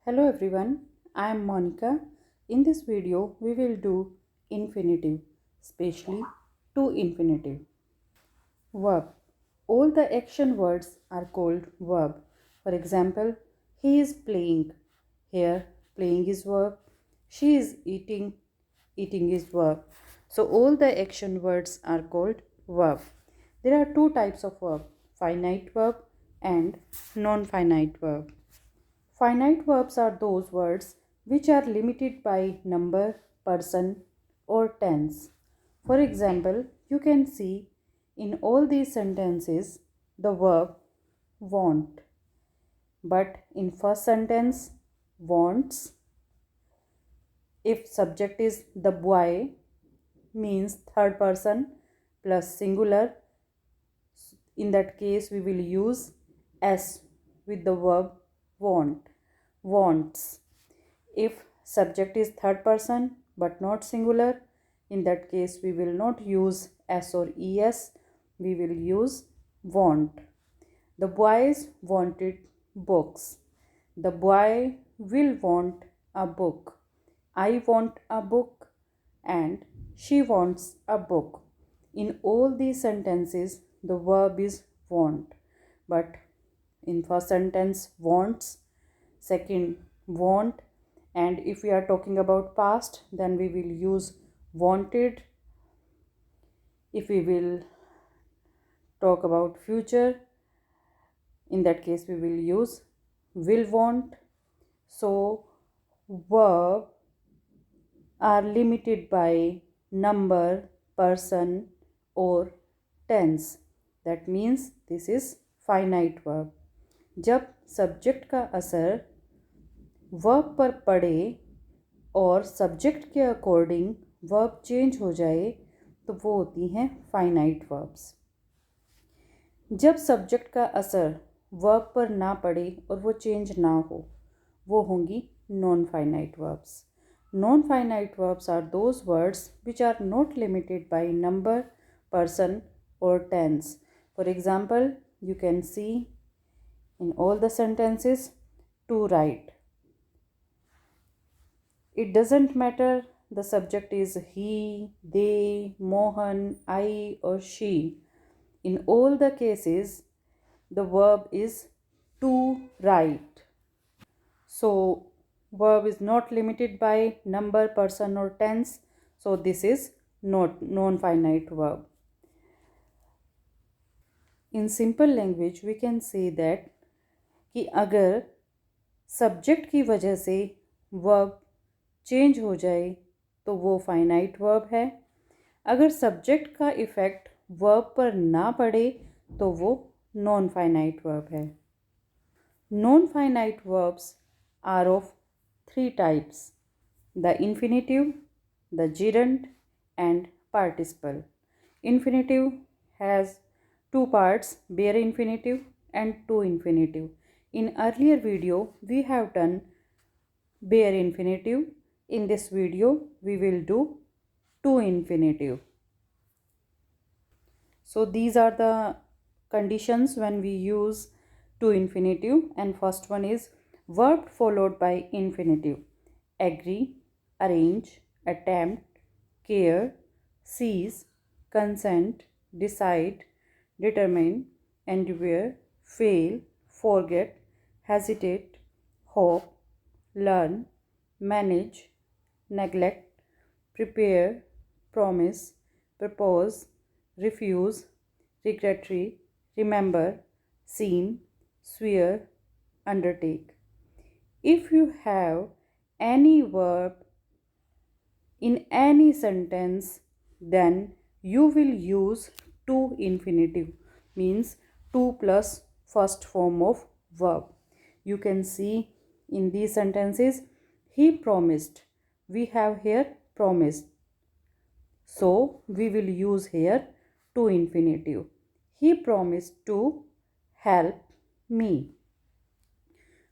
Hello everyone, I am Monica. In this video, we will do infinitive, especially to infinitive. Verb. All the action words are called verb. For example, he is playing. Here, playing is verb. She is eating. Eating is verb. So all the action words are called verb. There are two types of verb, finite verb and non-finite verb. Finite verbs are those words which are limited by number, person, or tense. For example, you can see in all these sentences the verb want. But in first sentence, wants, if subject is the boy, means third person plus singular. In that case, we will use s with the verb want. Wants. If subject is third person but not singular, in that case we will not use s or es, we will use want. The boys wanted books. The boy will want a book. I want a book and she wants a book. In all these sentences, the verb is want. But in first sentence, wants, second, want, and if we are talking about past, then we will use wanted. If we will talk about future, in that case we will use will want. So verb are limited by number, person, or tense. That means this is finite verb. जब subject का असर verb पर पड़े और subject के according verb change हो जाए तो वो होती हैं फाइनाइट वर्ब्स। जब सब्जेक्ट का असर वर्ब पर ना पड़े और वो चेंज ना हो, वो होंगी non finite verbs. Non finite verbs are those words which are not limited by number, person, or tense. For example, you can see in all the sentences to write. It doesn't matter the subject is he, they, Mohan, I, or she. In all the cases, the verb is to write. So, verb is not limited by number, person, or tense. So, this is not non-finite verb. In simple language, we can say that कि अगर subject की वजह से verb change हो जाए तो वो finite verb है। अगर सब्जेक्ट का इफ़ेक्ट वर्ब पर ना पड़े तो वो नॉन फाइनाइट वर्ब है। Non finite verbs are of three types: the infinitive, the gerund, and participle. Infinitive has two parts, bare infinitive and to infinitive. In earlier video, we have done bare infinitive. In this video, we will do to infinitive. So these are the conditions when we use to infinitive, and first one is verb followed by infinitive: agree, arrange, attempt, care, cease, consent, decide, determine, endure, fail, forget, hesitate, hope, learn, manage, neglect, prepare, promise, propose, refuse, regretfully, remember, seem, swear, undertake. If you have any verb in any sentence, then you will use to infinitive, means to plus first form of verb. You can see in these sentences, he promised. We have here promised. So we will use here to infinitive. He promised to help me.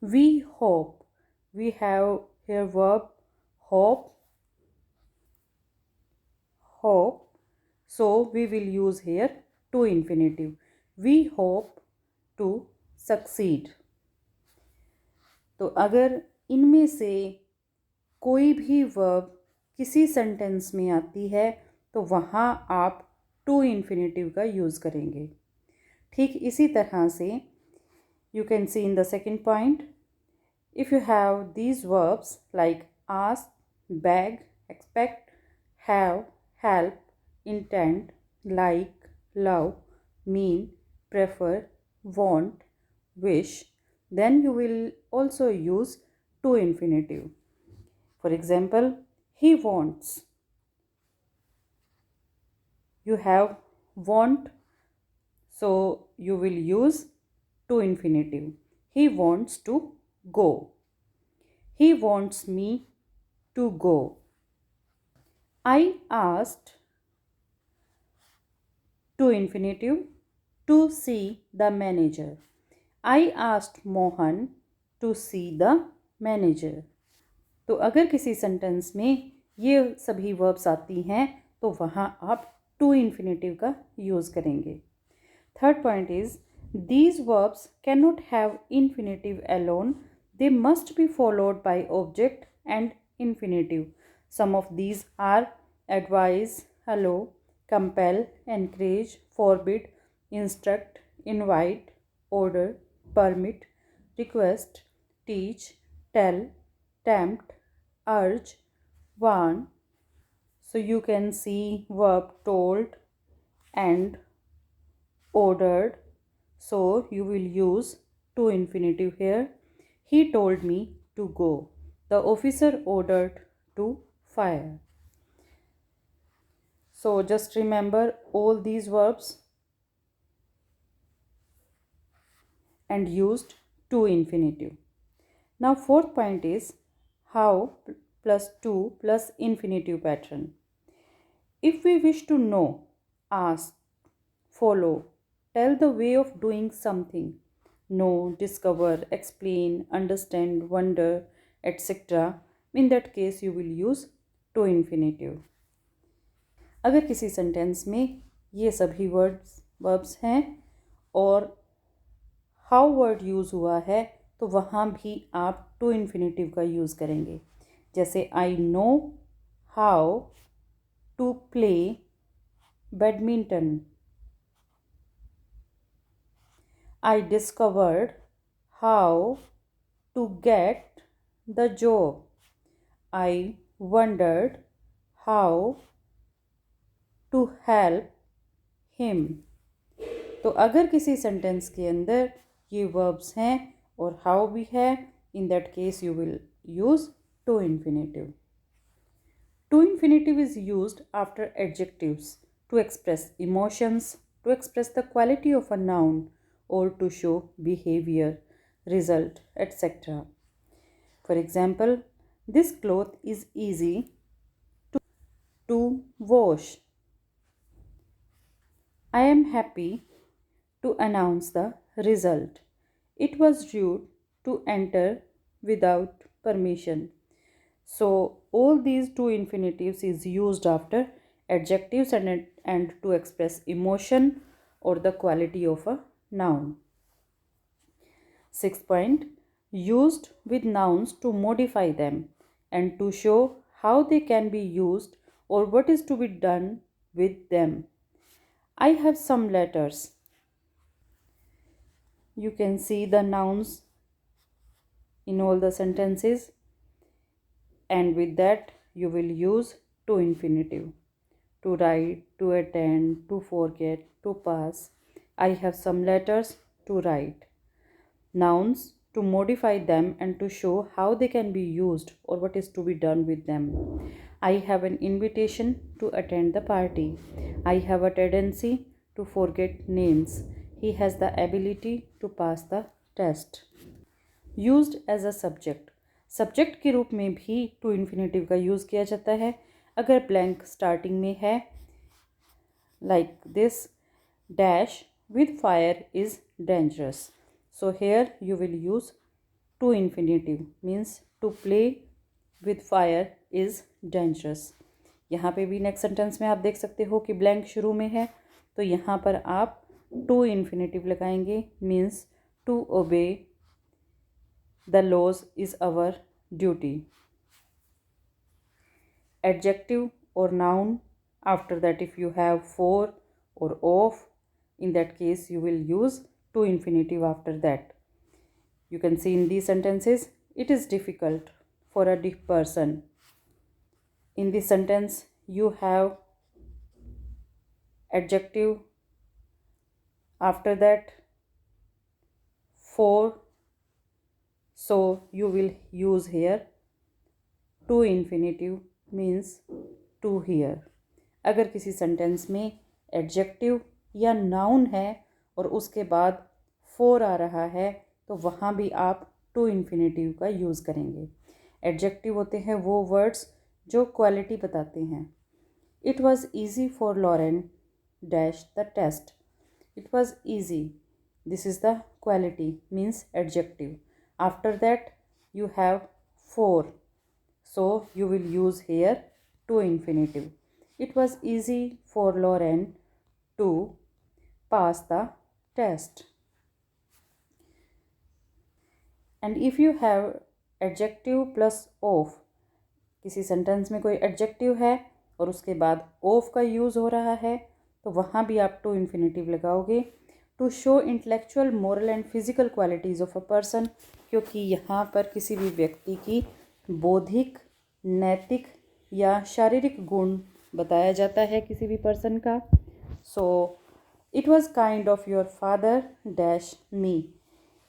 We hope. We have here verb hope. Hope. So we will use here to infinitive. We hope to succeed. तो अगर इनमें से कोई भी verb किसी sentence में आती है तो वहाँ आप टू इन्फिनेटिव का यूज़ करेंगे। ठीक इसी तरह से you can see in the second point, if you have these verbs like ask, beg, expect, have, help, intend, like, love, mean, prefer, want, wish, then you will also use to infinitive. For example, he wants. You have want, so you will use to infinitive. He wants to go. He wants me to go. I asked to infinitive to see the manager. I asked Mohan to see the manager. तो अगर किसी sentence में ये सभी verbs आती हैं तो वहाँ आप टू इन्फिनेटिव का यूज़ करेंगे। Third point is these verbs cannot have infinitive alone. They must be followed by object and infinitive. Some of these are advise, allow, compel, encourage, forbid, instruct, invite, order, permit, request, teach, tell, tempt, urge, warn. So you can see verb told and ordered. So you will use to infinitive here. He told me to go. The officer ordered to fire. So just remember all these verbs and used to infinitive. Now fourth point is how plus to plus infinitive pattern. If we wish to know, ask, follow, tell the way of doing something, know, discover, explain, understand, wonder, etc. In that case you will use to infinitive. अगर किसी sentence में ये सभी verbs हैं और how word use हुआ है तो वहाँ भी आप टू इन्फिनेटिव का यूज़ करेंगे। जैसे I know how to play badminton. I discovered how to get the job. I wondered how to help him. तो अगर किसी सेंटेंस के अंदर ये वर्ब्स हैं और हाउ भी है, in that case you will use to infinitive. To infinitive is used after adjectives to express emotions, to express the quality of a noun, or to show behavior, result, etc. For example, this cloth is easy to wash. I am happy to announce the result. It was rude to enter without permission. So all these two infinitives is used after adjectives and to express emotion or the quality of a noun. Sixth point, used with nouns to modify them and to show how they can be used or what is to be done with them. I have some letters. You can see the nouns in all the sentences, and with that you will use to infinitive. To write, to attend, to forget, to pass. I have some letters to write. Nouns to modify them and to show how they can be used or what is to be done with them. I have an invitation to attend the party. I have a tendency to forget names. He has the ability to pass the test. Used as a subject. Subject के रूप में भी to infinitive का use किया जाता है अगर blank starting में है, like this, dash with fire is dangerous. So here you will use to infinitive, means to play with fire is dangerous. यहाँ पे भी नेक्स्ट सेंटेंस में आप देख सकते हो कि ब्लैंक शुरू में है तो यहाँ पर आप टू इन्फिनेटिव लगाएंगे, means to obey the laws is our duty. Adjective or noun, after that if you have for or of, in that case you will use to infinitive after that. You can see in these sentences, it is difficult for a deaf person. In this sentence you have adjective, after that for, so you will use here to infinitive means to hear. अगर किसी sentence में adjective या noun है और उसके बाद four आ रहा है तो वहाँ भी आप टू इन्फिनेटिव का यूज़ करेंगे. एडजेक्टिव होते हैं वो वर्ड्स जो क्वालिटी बताते हैं. It was easy for Lauren dash the test. It was easy, this is the quality means adjective. After that you have for, so you will use here to infinitive. It was easy for Lauren to pass the test. And if you have adjective plus of, किसी sentence में कोई adjective है और उसके बाद of का use हो रहा है तो वहाँ भी आप to infinitive लगाओगे. To show intellectual, moral and physical qualities of a person, क्योंकि यहाँ पर किसी भी व्यक्ति की बौद्धिक, नैतिक या शारीरिक गुण बताया जाता है किसी भी पर्सन का. So it was kind of your father dash me.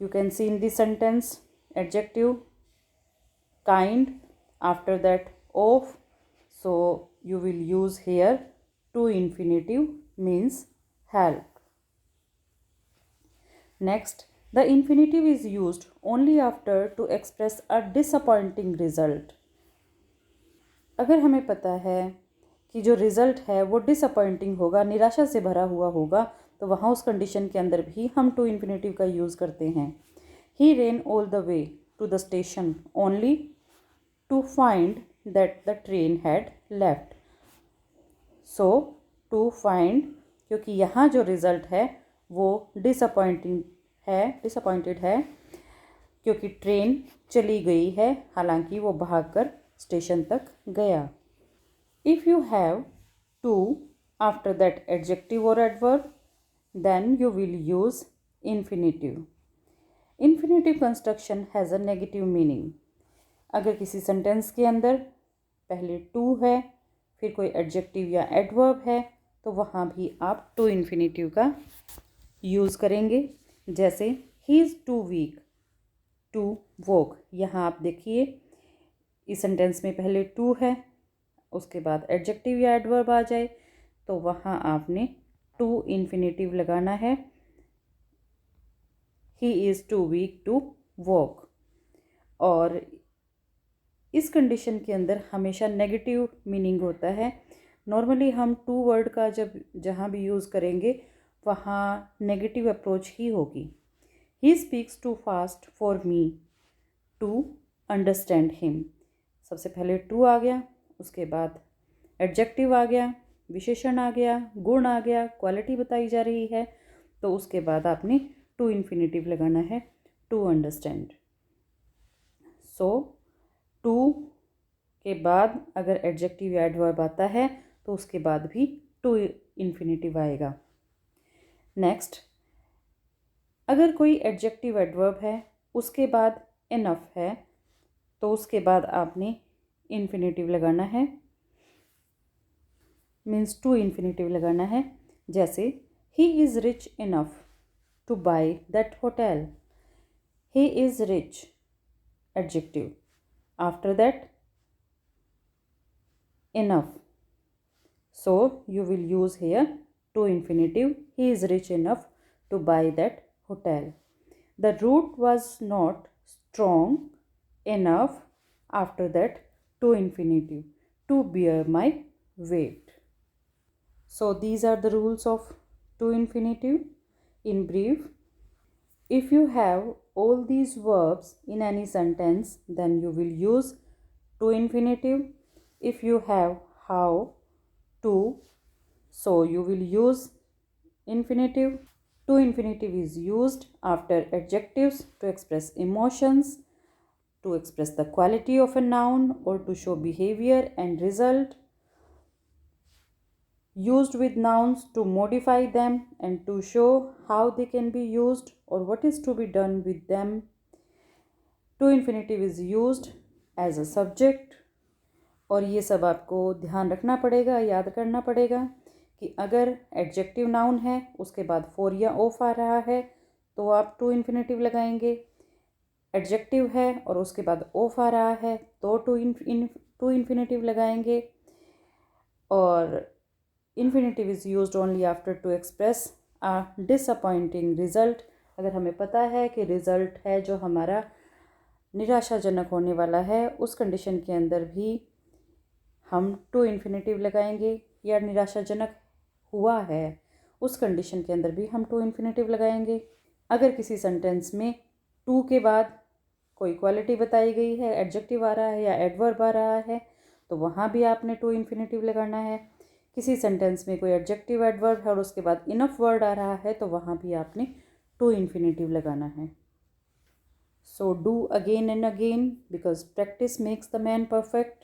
You can see in this sentence adjective kind, after that of, so you will use here to infinitive means help. Next, the infinitive is used only after to express a disappointing result. अगर हमें पता है कि जो result है वो disappointing होगा, निराशा से भरा हुआ होगा, तो वहाँ उस कंडीशन के अंदर भी हम टू इन्फिनेटिव का यूज़ करते हैं. He ran all the way to the station only to find that the train had left. So, to find, क्योंकि यहाँ जो रिज़ल्ट है वो डिसअपॉइंटेड है क्योंकि ट्रेन चली गई है, हालांकि वो भागकर स्टेशन तक गया. If you have to after that adjective और adverb, then you will use infinitive. Infinitive construction has a negative meaning. अगर किसी सेंटेंस के अंदर पहले टू है, फिर कोई एडजेक्टिव या एडवर्ब है, तो वहाँ भी आप टू इन्फिनेटिव का यूज़ करेंगे. जैसे he is too weak to walk. यहाँ आप देखिए इस सेंटेंस में पहले टू है, उसके बाद एडजेक्टिव या एडवर्ब आ जाए तो वहाँ आपने टू इन्फिनेटिव लगाना है. He is too weak to walk. और इस कंडीशन के अंदर हमेशा नेगेटिव मीनिंग होता है. नॉर्मली हम टू वर्ड का जब जहाँ भी यूज़ करेंगे वहाँ नेगेटिव अप्रोच ही होगी. He speaks too fast for me to understand him. सबसे पहले टू आ गया, उसके बाद एडजेक्टिव आ गया, विशेषण आ गया, गुण आ गया, क्वालिटी बताई जा रही है, तो उसके बाद आपने टू इन्फिनेटिव लगाना है टू अंडरस्टैंड. सो टू के बाद अगर एडजेक्टिव या एडवर्ब आता है तो उसके बाद भी टू इन्फिनेटिव आएगा. नेक्स्ट, अगर कोई एडजेक्टिव एडवर्ब है उसके बाद इनफ है तो उसके बाद आपने इन्फिनेटिव लगाना है, मीन्स टू इन्फिनेटिव लगाना है. जैसे he is rich enough to buy that hotel. He is rich adjective, after that enough, so you will use here to infinitive. He is rich enough to buy that hotel. The root was not strong enough, after that to infinitive, to bear my weight. So these are the rules of to infinitive. In brief, if you have all these verbs in any sentence, then you will use to infinitive. If you have how, to, so you will use infinitive. To infinitive is used after adjectives to express emotions to express the quality of a noun or to show behavior and result, used with nouns to modify them and to show how they can be used or what is to be done with them. To infinitive is used as a subject. और ये सब आपको ध्यान रखना पड़ेगा, याद करना पड़ेगा कि अगर एडजेक्टिव नाउन है उसके बाद फोर या ऑफ आ रहा है तो आप टू इन्फिनेटिव लगाएंगे। एडजेक्टिव है और उसके बाद ऑफ आ रहा है तो टू इन्फिनेटिव लगाएंगे। और infinitive is used only after two express a disappointing result. अगर हमें पता है कि रिजल्ट है जो हमारा निराशाजनक होने वाला है, उस कंडीशन के अंदर भी हम टू इन्फिनेटिव लगाएंगे, या निराशाजनक हुआ है उस कंडीशन के अंदर भी हम टू इन्फिनेटिव लगाएंगे। अगर किसी सेंटेंस में टू के बाद कोई क्वालिटी बताई गई है, एडजेक्टिव आ रहा है या एडवर्ब आ रहा है, तो वहाँ भी आपने टू इन्फिनेटिव लगाना है। किसी सेंटेंस में कोई एडजेक्टिव एडवर्ब है और उसके बाद इनफ वर्ड आ रहा है तो वहाँ भी आपने टू इन्फिनेटिव लगाना है। So do again and again because practice makes the man perfect.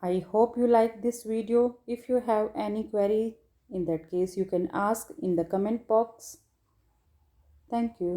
I hope you like this video. If you have any query, in that case you can ask in the comment box. Thank you.